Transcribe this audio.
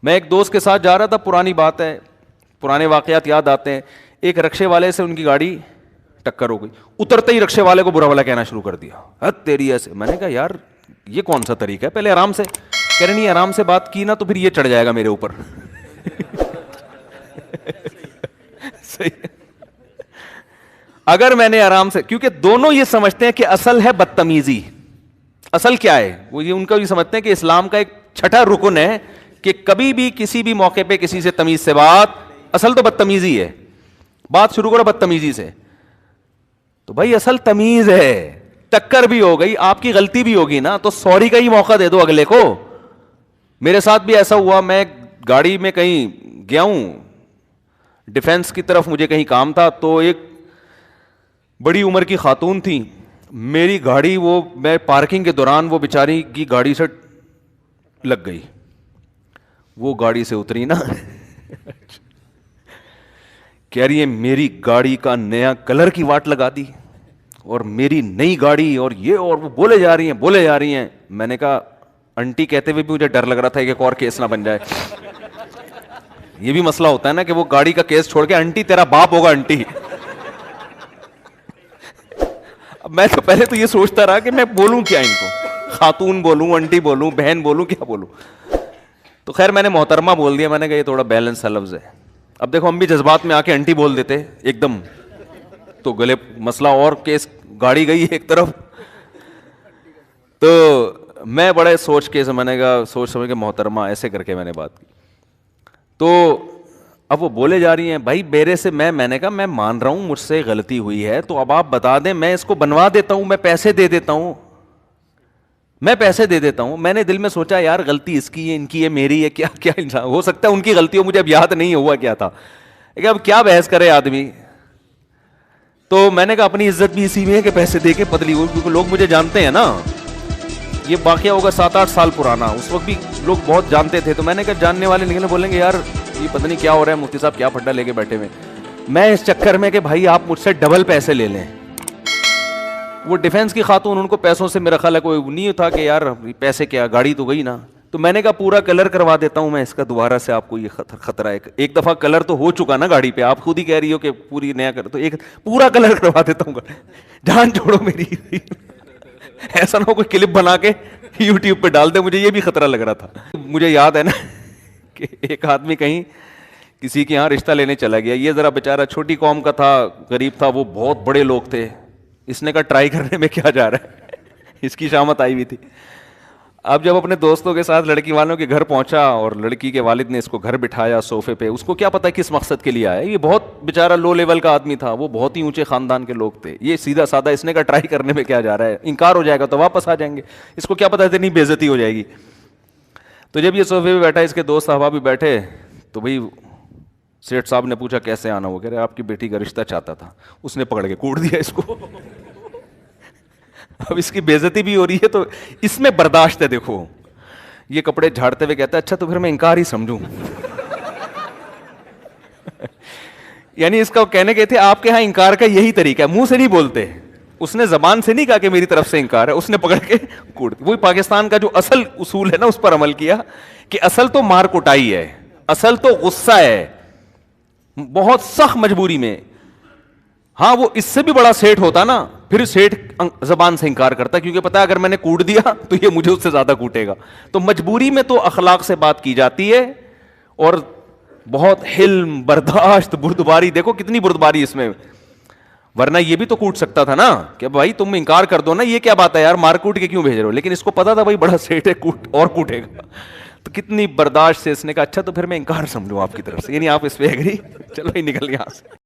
میں ایک دوست کے ساتھ جا رہا تھا, پرانی بات ہے, پرانے واقعات یاد آتے ہیں. ایک رکشے والے سے ان کی گاڑی ٹکر ہو گئی, اترتے ہی رکشے والے کو برا بھلا کہنا شروع کر دیا, ہت تیری ایسے. میں نے کہا یار یہ کون سا طریقہ ہے, پہلے آرام سے. کہہ رہے نہیں, آرام سے بات کی نا تو پھر یہ چڑھ جائے گا میرے اوپر. صحیح. اگر میں نے آرام سے, کیونکہ دونوں یہ سمجھتے ہیں کہ اصل ہے بدتمیزی. اصل کیا ہے, وہ یہ ان کا یہ سمجھتے ہیں کہ اسلام کا ایک چھٹا رکن ہے کہ کبھی بھی کسی بھی موقع پہ کسی سے تمیز سے بات, اصل تو بدتمیزی ہے, بات شروع کرو بدتمیزی سے. تو بھائی اصل تمیز ہے. ٹکر بھی ہو گئی, آپ کی غلطی بھی ہوگی نا, تو سوری کا ہی موقع دے دو اگلے کو. میرے ساتھ بھی ایسا ہوا, میں گاڑی میں کہیں گیا ہوں ڈیفینس کی طرف, مجھے کہیں کام تھا, تو ایک بڑی عمر کی خاتون تھی. میری گاڑی وہ میں پارکنگ کے دوران وہ بیچاری کی گاڑی سے لگ گئی. وہ گاڑی سے اتری نا, کہہ رہی ہے میری گاڑی کا نیا کلر کی واٹ لگا دی, اور میری نئی گاڑی, اور یہ, اور وہ بولے جا رہی ہیں. میں نے کہا انٹی کہتے ہوئے بھی مجھے ڈر لگ رہا تھا کہ ایک اور کیس نہ بن جائے. یہ بھی مسئلہ ہوتا ہے نا کہ وہ گاڑی کا کیس چھوڑ کے انٹی تیرا باپ ہوگا انٹی. اب میں تو پہلے تو یہ سوچتا رہا کہ میں بولوں کیا ان کو, خاتون بولوں, انٹی بولوں, بہن بولوں, کیا بولوں. تو خیر میں نے محترمہ بول دیا. میں نے کہا یہ تھوڑا بیلنس سا لفظ ہے. اب دیکھو ہم بھی جذبات میں آ کے انٹی بول دیتے ایک دم, تو گلے مسئلہ اور کیس, گاڑی گئی ایک طرف. تو میں بڑے سوچ کے, میں نے کہا سوچ سمجھ کے محترمہ ایسے کر کے میں نے بات کی. تو اب وہ بولے جا رہی ہیں بھائی میرے سے, میں نے کہا میں مان رہا ہوں مجھ سے غلطی ہوئی ہے, تو اب آپ بتا دیں, میں اس کو بنوا دیتا ہوں, میں پیسے دے دیتا ہوں, میں نے دل میں سوچا یار غلطی اس کی ہے, ان کی ہے, میری ہے, کیا کیا انسان ہو سکتا ہے ان کی غلطی ہو, مجھے اب یاد نہیں ہوا کیا تھا. اب کیا بحث کرے آدمی. تو میں نے کہا اپنی عزت بھی اسی میں ہے کہ پیسے دے کے پتلی ہو, کیونکہ لوگ مجھے جانتے ہیں نا. یہ واقعہ ہوگا 7-8 سال پرانا, اس وقت بھی لوگ بہت جانتے تھے. تو میں نے کہا جاننے والے نکلے بولیں گے یار یہ پتہ نہیں کیا ہو رہا ہے, مفتی صاحب کیا پھڈا لے کے بیٹھے ہوئے. میں اس چکر میں کہ بھائی آپ مجھ سے ڈبل پیسے لے لیں. وہ ڈیفینس کی خاتون, ان کو پیسوں سے میرا خیال ہے کوئی نہیں تھا کہ یار پیسے کیا, گاڑی تو گئی نا. تو میں نے کہا پورا کلر کروا دیتا ہوں میں اس کا, دوبارہ سے آپ کو یہ خطرہ ہے. ایک دفعہ کلر تو ہو چکا نا گاڑی پہ, آپ خود ہی کہہ رہی ہو کہ پوری نیا کر, تو ایک پورا کلر کروا دیتا ہوں, جان چھوڑو میری. ایسا نہ ہو کوئی کلپ بنا کے یوٹیوب پہ ڈال دے, مجھے یہ بھی خطرہ لگ رہا تھا. مجھے یاد ہے نا کہ ایک آدمی کہیں کسی کے یہاں رشتہ لینے چلا گیا, یہ ذرا بیچارہ چھوٹی قوم کا تھا, غریب تھا, وہ بہت بڑے لوگ تھے. اس نے کہا ٹرائی کرنے میں کیا جا رہا ہے, اس کی شامت آئی ہوئی تھی. اب جب اپنے دوستوں کے ساتھ لڑکی والوں کے گھر پہنچا اور لڑکی کے والد نے اس کو گھر بٹھایا صوفے پہ, اس کو کیا پتا کس مقصد کے لیے آیا. یہ بہت بیچارہ لو لیول کا آدمی تھا, وہ بہت ہی اونچے خاندان کے لوگ تھے. یہ سیدھا سادہ, اس نے کہا ٹرائی کرنے میں کیا جا رہا ہے, انکار ہو جائے گا تو واپس آ جائیں گے, اس کو کیا پتا اتنی بے عزتی ہو جائے گی. تو جب یہ صوفے پہ بیٹھا, اس کے دوست احباب بھی بیٹھے, تو بھائی سیٹھ صاحب نے پوچھا کیسے آنا, وہ کہہ رہے آپ کی بیٹی کا رشتہ چاہتا تھا. اس نے پکڑ کے کوٹ دیا اس کو. اب اس کی بے عزتی بھی ہو رہی ہے, تو اس میں برداشت ہے. دیکھو یہ کپڑے جھاڑتے ہوئے کہتا ہے اچھا تو پھر میں انکار ہی سمجھوں. یعنی اس کا کہنے کے تھے آپ کے ہاں انکار کا یہی طریقہ ہے, منہ سے نہیں بولتے. اس نے زبان سے نہیں کہا کہ میری طرف سے انکار ہے, اس نے پکڑ کے کوٹ. وہی پاکستان کا جو اصل اصول ہے نا, اس پر عمل کیا کہ اصل تو مار کٹائی ہے, اصل تو غصہ ہے, بہت سخت مجبوری میں. ہاں وہ اس سے بھی بڑا سیٹ ہوتا نا, پھر سیٹ زبان سے انکار کرتا, کیونکہ پتا اگر میں نے کوٹ دیا تو یہ مجھے اس سے زیادہ کوٹے گا. تو مجبوری میں تو اخلاق سے بات کی جاتی ہے, اور بہت حلم, برداشت, بردباری. دیکھو کتنی بردباری اس میں, ورنہ یہ بھی تو کوٹ سکتا تھا نا کہ بھائی تم انکار کر دو نا, یہ کیا بات ہے یار, مار کوٹ کے کیوں بھیج رہے ہو. لیکن اس کو پتا تھا بھائی بڑا سیٹ ہے, کوٹ اور کوٹے گا. تو کتنی برداشت سے اس نے کہا اچھا تو پھر میں انکار سمجھوں آپ کی طرف سے, یعنی آپ اس پہ ایگری, چلو ہی نکل یہاں سے.